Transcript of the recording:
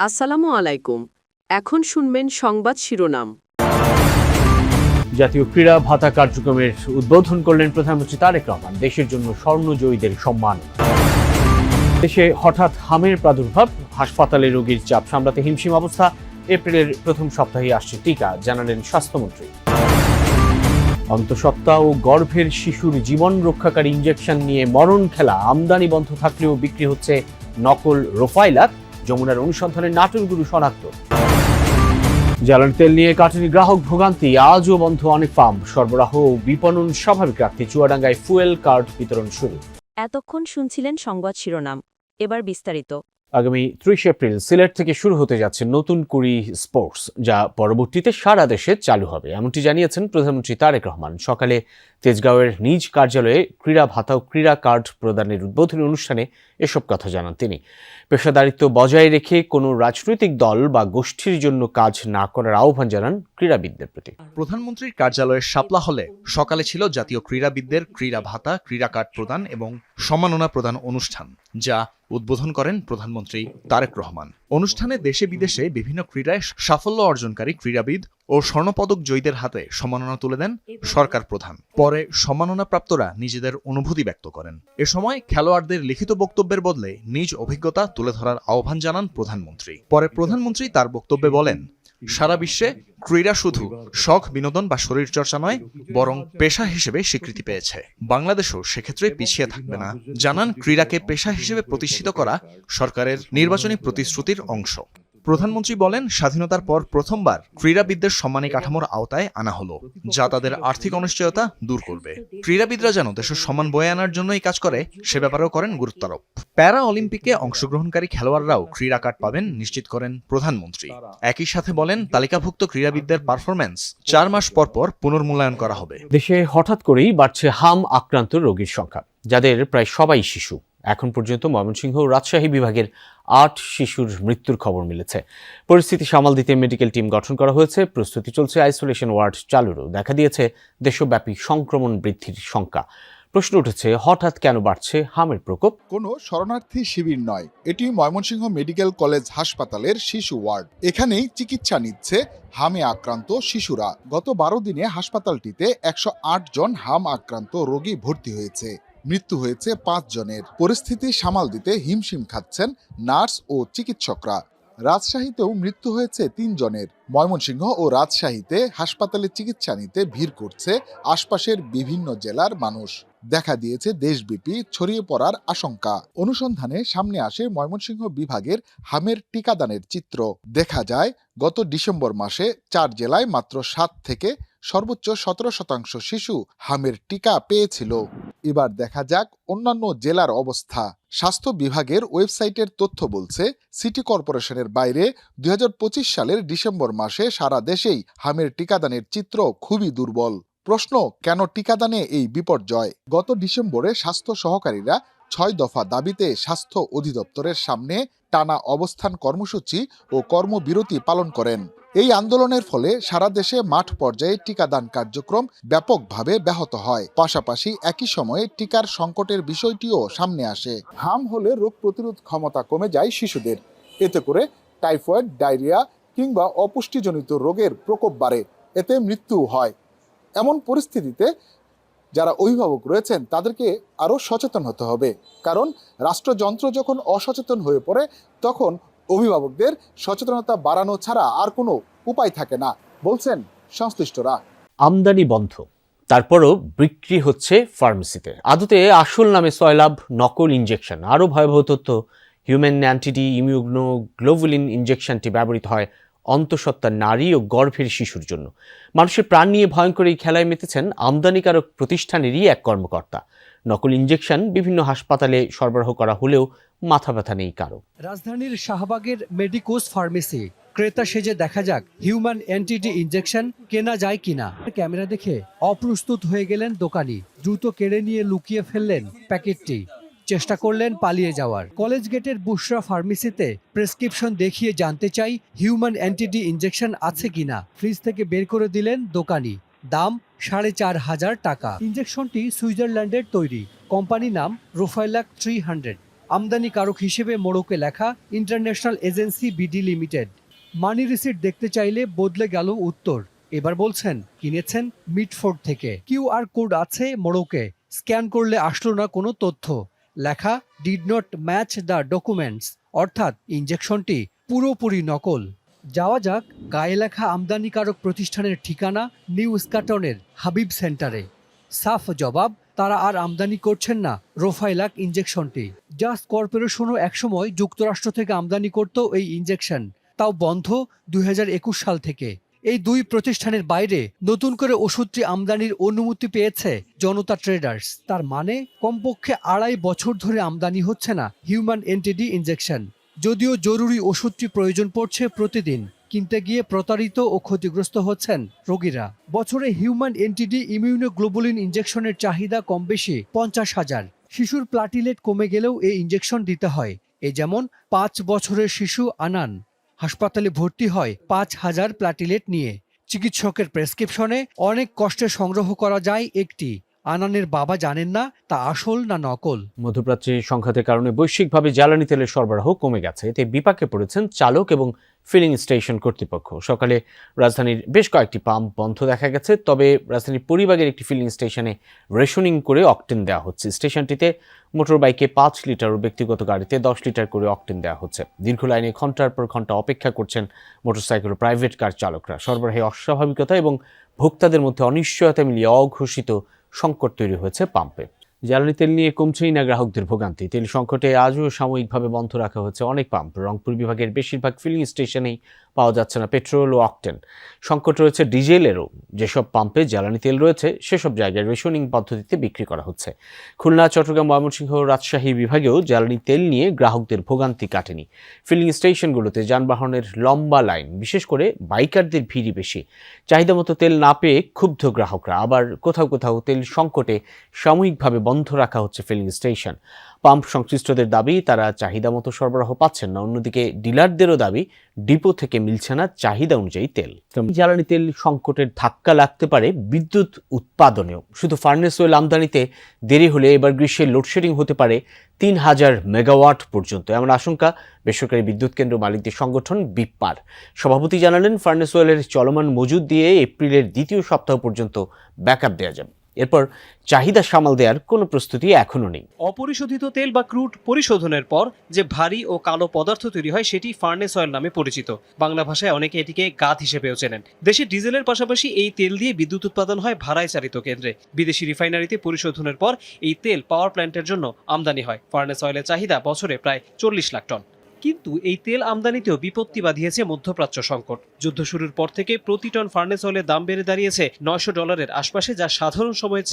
আসসালামু আলাইকুম। এখন শুনবেন সংবাদ শিরোনাম। জাতীয় ক্রীড়া ভাতা কার্যক্রমের উদ্বোধন করলেন প্রধানমন্ত্রী তারেক রহমান। দেশের জন্য স্বর্ণজয়ীদের সম্মান। দেশে হঠাৎ হামের প্রাদুর্ভাব, হাসপাতালে রোগীর চাপ সামলাতে হিমশিম অবস্থা। এপ্রিলের প্রথম সপ্তাহে আসছে টিকা, জানালেন স্বাস্থ্যমন্ত্রী। অন্তঃসত্ত্বা ও গর্ভের শিশুর জীবন রক্ষাকারী ইনজেকশন নিয়ে মরণ খেলা। আমদানি বন্ধ থাকলেও বিক্রি হচ্ছে নকল রোফাইলার। যমুনার অনুসন্ধানে নাটোরগুরু শনাক্ত। জ্বালানি তেল নিয়ে কাটেনি গ্রাহক ভোগান্তি, আজও বন্ধ অনেক পাম্প। সরবরাহ ও বিপণন স্বাভাবিক রাখতে চুয়াডাঙ্গায় ফুয়েল কার্ড বিতরণ শুরু। এতক্ষণ শুনছিলেন সংবাদ শিরোনাম, এবার বিস্তারিত। আগামী ৩০ এপ্রিল সিলেট থেকে শুরু হতে যাচ্ছে নতুন কুড়ি স্পোর্টস, যা পরবর্তীতে সারা দেশে চালু হবে, এমনটি জানিয়েছেন প্রধানমন্ত্রী তারেক রহমান। সকালে তেজগাঁওয়ের নিজ কার্যালয়ে ক্রীড়া ভাতা ও ক্রীড়া কার্ড প্রদানের উদ্বোধনী অনুষ্ঠানে এসব কথা জানান তিনি। পেশাদারিত্ব বজায় রেখে কোনো রাজনৈতিক দল বা গোষ্ঠীর জন্য কাজ না করার আহ্বান জানান ক্রীড়াবিদদের প্রতি। প্রধানমন্ত্রীর কার্যালয়ের শাপলা হলে সকালে ছিল জাতীয় ক্রীড়াবিদদের ক্রীড়া ভাতা, ক্রীড়া কার্ড প্রদান এবং সম্মাননা প্রদান অনুষ্ঠান, যা উদ্বোধন করেন প্রধানমন্ত্রী তারেক রহমান। অনুষ্ঠানে দেশে বিদেশে বিভিন্ন ক্রীড়ায় সাফল্য অর্জনকারী ক্রীড়াবিদ ও স্বর্ণপদক জয়ীদের হাতে সম্মাননা তুলে দেন সরকার প্রধান। পরে সম্মাননাপ্রাপ্তরা নিজেদের অনুভূতি ব্যক্ত করেন। এ সময় খেলোয়াড়দের লিখিত বক্তব্যের বদলে নিজ অভিজ্ঞতা তুলে ধরার আহ্বান জানান প্রধানমন্ত্রী। পরে প্রধানমন্ত্রী তার বক্তব্যে বলেন, সারা বিশ্বে ক্রীড়া শুধু শখ, বিনোদন বা শরীরচর্চা নয়, বরং পেশা হিসেবে স্বীকৃতি পেয়েছে। বাংলাদেশও সেক্ষেত্রে পিছিয়ে থাকবে না। জানান, ক্রীড়াকে পেশা হিসেবে প্রতিষ্ঠিত করা সরকারের নির্বাচনী প্রতিশ্রুতির অংশ। প্রধানমন্ত্রী বলেন, স্বাধীনতার পর প্রথমবার ক্রীড়াবিদদের সম্মানী কাঠামোর আওতায় আনা হলো, যা তাদের আর্থিক অনিশ্চয়তা দূর করবে। ক্রীড়াবিদরা যেন দেশের সম্মান বয়ে আনার জন্যই কাজ করে, সে ব্যাপারেও করেন গুরুত্বারোপ। প্যারা অলিম্পিকে অংশগ্রহণকারী খেলোয়াড়রাও ক্রীড়া কার্ড পাবেন নিশ্চিত করেন প্রধানমন্ত্রী। একই সাথে বলেন, তালিকাভুক্ত ক্রীড়াবিদদের পারফরম্যান্স ৪ মাস পর পর পুনর্মূল্যায়ন করা হবে। দেশে হঠাৎ করেই বাড়ছে হাম আক্রান্ত রোগীর সংখ্যা, যাদের প্রায় সবাই শিশু। এখন পর্যন্ত ময়মনসিংহ ও রাজশাহী বিভাগের ৮ শিশুর মৃত্যুর খবর মিলেছে। পরিস্থিতি সামাল দিতে মেডিকেল টিম গঠন করা হয়েছে। প্রস্তুতি চলছে আইসোলেশন ওয়ার্ড চালুরও। দেখা দিয়েছে দেশব্যাপী সংক্রমণ বৃদ্ধির শঙ্কা। প্রশ্ন উঠেছে, হঠাৎ কেন বাড়ছে হামের প্রকোপ? কোনো শরণার্থী শিবির নয়, এটি ময়মনসিংহ মেডিকেল কলেজ হাসপাতালের শিশু ওয়ার্ড। এখানেই চিকিৎসা নিচ্ছে হামে আক্রান্ত শিশুরা। গত ১২ দিনে হাসপাতালটিতে ১০৮ জন হাম আক্রান্ত রোগী ভর্তি হয়েছে। মৃত্যু হয়েছে ৫ জনের। পরিস্থিতি সামাল দিতে হিমশিম খাচ্ছেন নার্স ও চিকিৎসকরা। রাজশাহীতেও মৃত্যু হয়েছে ৩ জনের। ময়মনসিংহ ও রাজশাহীতে হাসপাতালে চিকিৎসা নিতে ভিড় করছে আশপাশের বিভিন্ন জেলার মানুষ। দেখা দিয়েছে দেশব্যাপী ছড়িয়ে পড়ার আশঙ্কা। অনুসন্ধানে সামনে আসে ময়মনসিংহ বিভাগের হামের টিকাদানের চিত্র। দেখা যায়, গত ডিসেম্বর মাসে ৪ জেলায় মাত্র ৭ থেকে সর্বোচ্চ ১৭% শিশু হামের টিকা পেয়েছিল। এবার দেখা যাক অন্যান্য জেলার অবস্থা। স্বাস্থ্য বিভাগের ওয়েবসাইটের তথ্য বলছে, সিটি কর্পোরেশনের বাইরে ২০২৫ সালের ডিসেম্বর মাসে সারা দেশেই হামের টিকাদানের চিত্র খুবই দুর্বল। প্রশ্ন, কেন টিকাদানে এই বিপর্যয়? গত ডিসেম্বরে স্বাস্থ্য সহকারীরা ৬ দফা দাবিতে স্বাস্থ্য অধিদপ্তরের সামনে টানা অবস্থান কর্মসূচি ও কর্মবিরতি পালন করেন। এই আন্দোলনের ফলে সারা দেশে মাঠ পর্যায়ে টিকাদান কার্যক্রম ব্যাপকভাবে ব্যাহত হয়। পাশাপাশি একই সময়ে টিকার সংকটের বিষয়টিও সামনে আসে। হাম হলে রোগ প্রতিরোধ ক্ষমতা কমে যায় শিশুদের। এতে করে টাইফয়েড, ডায়রিয়া কিংবা অপুষ্টিজনিত রোগের প্রকোপ বাড়ে, এতে মৃত্যুও হয়। এমন পরিস্থিতিতে যারা অভিভাবক রয়েছেন তাদেরকে আরও সচেতন হতে হবে, কারণ রাষ্ট্রযন্ত্র যখন অসচেতন হয়ে পড়ে তখন অভিভাবকদের সচেতনতা বাড়ানো ছাড়া আর কোনো উপায় থাকে না, বলছেন সংশ্লিষ্টরা। আমদানি বন্ধ, তারপরও বিক্রি হচ্ছে ফার্মেসিতে। আদতে আসল নামে সয়লাভ, নকল ইনজেকশন। আরও ভয়াবহ তথ্য, হিউম্যান অ্যান্টিডি ইমিউনোগ্লোবুলিন ইনজেকশনটি ব্যবহৃত হয় অন্তঃসত্ত্বা নারী ও গর্ভের শিশুর জন্য। মানুষের প্রাণ নিয়ে ভয়ঙ্কর এই খেলায় মেতেছেন আমদানিকারক প্রতিষ্ঠানেরই এক কর্মকর্তা। নকল ইনজেকশন বিভিন্ন হাসপাতালে সরবরাহ করা হলেও মাথা ব্যথা নেই কারো। রাজধানীর শাহবাগের মেডিকোস ফার্মেসি ক্রেতা সেজে দেখা যাক হিউম্যান অ্যান্টিডি ইনজেকশন কেনা যায় কিনা। ক্যামেরা দেখে অপ্রস্তুত হয়ে গেলেন দোকানি, দ্রুত কেড়ে নিয়ে লুকিয়ে ফেললেন প্যাকেটটি। চেষ্টা করলেন পালিয়ে যাওয়ার। কলেজ গেটের বুশরা ফার্মেসিতে প্রেসক্রিপশন দেখিয়ে জানতে চাই হিউম্যান অ্যান্টিডি ইনজেকশন আছে কিনা। ফ্রিজ থেকে বের করে দিলেন দোকানি। দাম ৪,৫০০ টাকা। ইনজেকশনটি সুইজারল্যান্ডের তৈরি, কোম্পানি নাম রোফাইলাক 300। আমদানিকারক হিসেবে মোড়কে লেখা international agency BD limited. Money receipt দেখতে চাইলে বদলে গেল উত্তর। এবার বলছেন কিনেছেন মিটফোর্ড থেকে। কিউআর কোড আছে মোড়কে, স্ক্যান করলে আসলো না কোনো তথ্য। লেখা did not match the documents, অর্থাৎ ইনজেকশনটি পুরোপুরি নকল। যাওয়া যাক গায়ে লেখা আমদানিকারক প্রতিষ্ঠানের ঠিকানা নিউ স্কাটনের হাবিব সেন্টারে। সাফ জবাব, তারা আর আমদানি করছেন না রোফাইলাক ইনজেকশনটি। জাস্ট কর্পোরেশনও একসময় যুক্তরাষ্ট্র থেকে আমদানি করত এই ইনজেকশন, তাও বন্ধ 2021 সাল থেকে। এই দুই প্রতিষ্ঠানের বাইরে নতুন করে ওষুধটি আমদানির অনুমতি পেয়েছে জনতা ট্রেডার্স। তার মানে কমপক্ষে 2.5 বছর ধরে আমদানি হচ্ছে না হিউম্যান এনটিডি ইনজেকশন। যদিও জরুরি ওষুধটি প্রয়োজন পড়ছে প্রতিদিন, কিনতে গিয়ে প্রতারিত ও ক্ষতিগ্রস্ত হচ্ছেন রোগীরা। বছরে হিউম্যান এনটিডি ইমিউনোগ্লোবুলিন ইনজেকশনের চাহিদা কম বেশি 50,000। শিশুর প্লাটিলেট কমে গেলেও এই ইনজেকশন দিতে হয়। এই যেমন 5 বছরের শিশু আনান হাসপাতালে ভর্তি হয় 5,000 প্লাটিলেট নিয়ে। চিকিৎসকের প্রেসক্রিপশনে অনেক কষ্টে সংগ্রহ করা যায় একটি। আনানের বাবা জানেন না তা আসল না নকল। মধ্যপ্রাচ্যে সংঘাতের কারণে বৈশ্বিকভাবে জ্বালানি তেলের সরবরাহ কমে গেছে। এতে বিপাকে পড়েছেন চালক এবং ফিলিং স্টেশন কর্তৃপক্ষ। সকালে রাজধানীর বেশ কয়েকটি পাম্প বন্ধ দেখা গেছে, তবে রাজধানীর পরিবাগের একটি ফিলিং স্টেশনে রেশনিং করে অকটেন দেওয়া হচ্ছে। স্টেশনটিতে মোটর বাইকে 5 লিটার ও ব্যক্তিগত গাড়িতে 10 লিটার করে অকটেন দেওয়া হচ্ছে। দীর্ঘ লাইনে ঘন্টার পর ঘন্টা অপেক্ষা করছেন মোটরসাইকেল ও প্রাইভেট কার চালকরা। সরবরাহে অস্বাভাবিকতা এবং ভোক্তাদের মধ্যে অনিশ্চয়তা মিলিয়ে অঘোষিত সংকট তৈরি হয়েছে পাম্পে। জ্বালানি তেল নিয়ে কমছেই না গ্রাহকদের ভোগান্তি। তেল সংকটে আজও সাময়িকভাবে বন্ধ রাখা হয়েছে অনেক পাম্প। রংপুর বিভাগের বেশিরভাগ ফিলিং স্টেশনেই পাওয়া যাচ্ছে না পেট্রোল ও অকটেন। সংকট রয়েছে ডিজেলেরও। যেসব পাম্পে জ্বালানি তেল রয়েছে সেসব জায়গায় রেশনিং পদ্ধতিতে বিক্রি করা হচ্ছে। খুলনা, চট্টগ্রাম, ময়মনসিংহ, রাজশাহী বিভাগেও জ্বালানি তেল নিয়ে গ্রাহকদের ভোগান্তি কাটেনি। ফিলিং স্টেশনগুলোতে যানবাহনের লম্বা লাইন, বিশেষ করে বাইকারদের ভিড়ই বেশি। চাহিদা মতো তেল না পেয়ে ক্ষুব্ধ গ্রাহকরা। আবার কোথাও কোথাও তেল সংকটে সাময়িকভাবে বন্ধ রাখা হচ্ছে ফিলিং স্টেশন। পাম্প সংশ্লিষ্টদের দাবি তারা চাহিদা মতো সরবরাহ পাচ্ছেন না। অন্যদিকে ডিলারদেরও দাবি ডিপো থেকে মিলছে না চাহিদা অনুযায়ী তেল। জ্বালানি তেল সংকটের ধাক্কা লাগতে পারে বিদ্যুৎ উৎপাদনেও। শুধু ফার্নেস অয়েল আমদানিতে দেরি হলে এবার গ্রীষ্মে লোডশেডিং হতে পারে 3000 মেগাওয়াট পর্যন্ত, এমন আশঙ্কা বেসরকারি বিদ্যুৎ কেন্দ্র মালিকদের সংগঠন বিপ্পার। সভাপতি জানালেন, ফার্নেস অয়েলের চলমান মজুদ দিয়ে এপ্রিলের দ্বিতীয় সপ্তাহ পর্যন্ত ব্যাকআপ দেওয়া যাবে। এরপর চাহিদা সামাল দেওয়ার কোনো প্রস্তুতি এখনো নেই। অপরিশোধিত তেল বা ক্রুড পরিশোধনের পর যে ভারী ও কালো পদার্থ তৈরি হয় সেটি ফার্নেস অয়েল নামে পরিচিত। বাংলা ভাষায় অনেকে এটিকে গাদ হিসেবেও চেনেন। দেশে ডিজেলের পাশাপাশি এই তেল দিয়ে বিদ্যুৎ উৎপাদন হয় ভাড়ায় চালিত কেন্দ্রে। বিদেশি রিফাইনারিতে পরিশোধনের পর এই তেল পাওয়ার প্ল্যান্টের জন্য আমদানি হয়। ফার্নেস অয়েলের চাহিদা বছরে প্রায় 40 লাখ টন। কিন্তু এই তেল আমদানিতেও বিপত্তি বাঁধিয়েছে মধ্যপ্রাচ্য সংকট। যুদ্ধ শুরুর পর থেকে প্রতি টন ফার্নেস অয়েলের দাম বেড়ে দাঁড়িয়েছে $900 আশপাশে, যা সাধারণ সময়ে